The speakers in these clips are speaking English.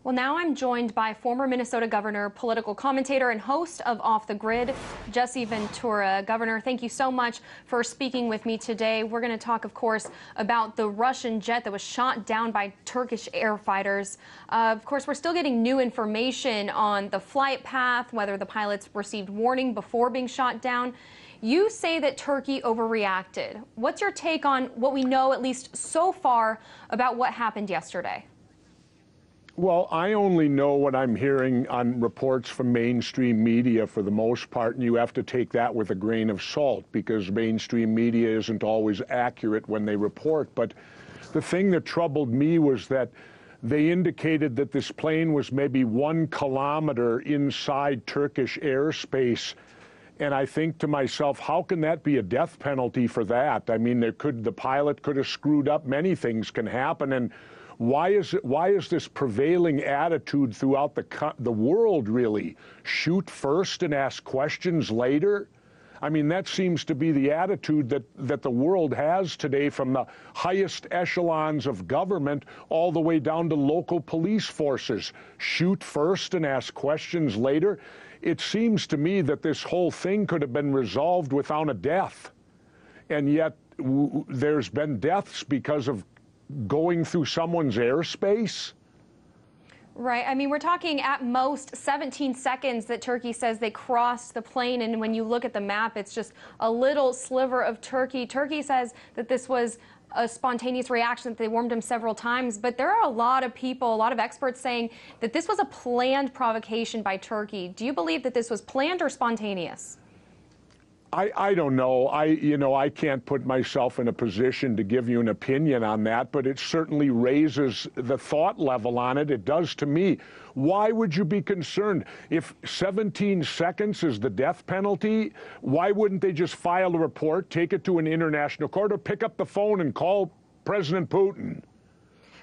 Well, now I'm joined by former Minnesota governor, political commentator, and host of Off the Grid, Jesse Ventura. Governor, thank you so much for speaking with me today. We're going to talk, of course, about the Russian jet that was shot down by Turkish air fighters. Of course, we're still getting new information on the flight path, whether the pilots received warning before being shot down. You say that Turkey overreacted. What's your take on what we know, at least so far, about what happened yesterday? Well, I only know what I'm hearing on reports from mainstream media for the most part, and you have to take that with a grain of salt because mainstream media isn't always accurate when they report. But the thing that troubled me was that they indicated that this plane was maybe 1 kilometer inside Turkish airspace. And I think to myself, how can that be a death penalty for that? I mean, the pilot could have screwed up. Many things can happen. And why is this prevailing attitude throughout the world, really? Shoot first and ask questions later? I mean, that seems to be the attitude that the world has today, from the highest echelons of government all the way down to local police forces. Shoot first and ask questions later. It seems to me that this whole thing could have been resolved without a death. And yet there's been deaths because of going through someone's airspace? Right. I mean, we're talking at most 17 seconds that Turkey says they crossed the plane. And when you look at the map, it's just a little sliver of Turkey. Turkey says that this was a spontaneous reaction, that they warned him several times. But there are a lot of people, a lot of experts saying that this was a planned provocation by Turkey. Do you believe that this was planned or spontaneous? I don't know. I can't put myself in a position to give you an opinion on that, but it certainly raises the thought level on it. It does to me. Why would you be concerned? If 17 seconds is the death penalty, why wouldn't they just file a report, take it to an international court, or pick up the phone and call President Putin,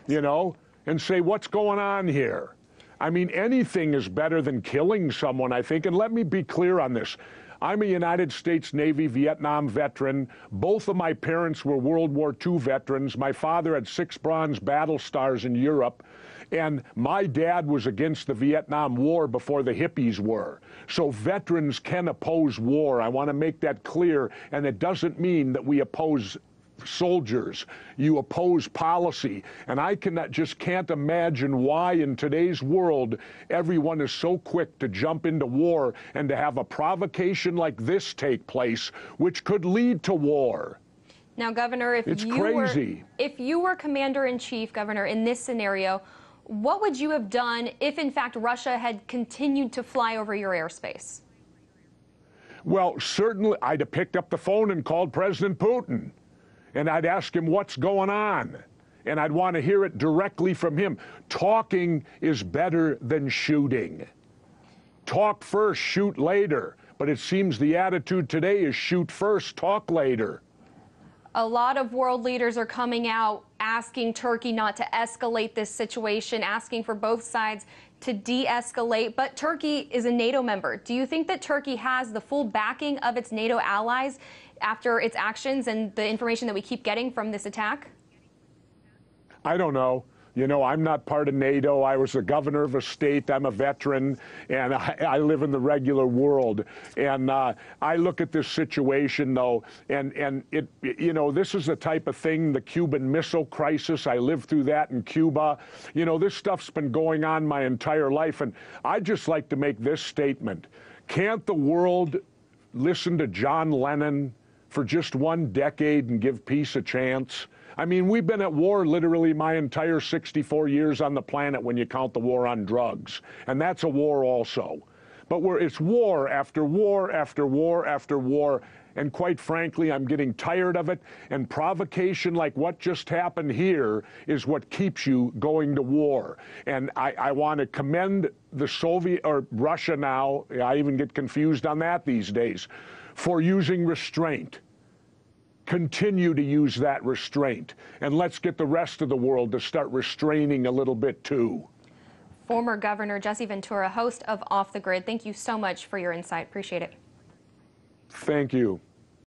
and say, what's going on here? I mean, anything is better than killing someone, I think. And let me be clear on this. I'm a United States Navy Vietnam veteran. Both of my parents were World War II veterans. My father had 6 bronze battle stars in Europe. And my dad was against the Vietnam War before the hippies were. So veterans can oppose war. I want to make that clear. And it doesn't mean that we oppose soldiers. You oppose policy. And I just can't imagine why in today's world everyone is so quick to jump into war and to have a provocation like this take place, which could lead to war. Now, Governor, if you were Commander-in-Chief, Governor, in this scenario, what would you have done if, in fact, Russia had continued to fly over your airspace? Well, certainly I'd have picked up the phone and called President Putin. And I'd ask him what's going on. And I'd want to hear it directly from him. Talking is better than shooting. Talk first, shoot later. But it seems the attitude today is shoot first, talk later. A lot of world leaders are coming out asking Turkey not to escalate this situation, asking for both sides to de-escalate. But Turkey is a NATO member. Do you think that Turkey has the full backing of its NATO allies after its actions and the information that we keep getting from this attack? I don't know. I'm not part of NATO. I was the governor of a state. I'm a veteran, and I live in the regular world. And I look at this situation, though, and this is the type of thing, the Cuban Missile Crisis. I lived through that in Cuba. This stuff's been going on my entire life. And I'd just like to make this statement. Can't the world listen to John Lennon for just 1 decade and give peace a chance? I mean, we've been at war literally my entire 64 years on the planet when you count the war on drugs. And that's a war also. But it's war after war after war after war. And quite frankly, I'm getting tired of it. And provocation like what just happened here is what keeps you going to war. And I want to commend the Soviet, or Russia now, I even get confused on that these days, for using restraint. Continue to use that restraint. And let's get the rest of the world to start restraining a little bit too. Former Governor Jesse Ventura, host of Off the Grid, thank you so much for your insight. Appreciate it. Thank you.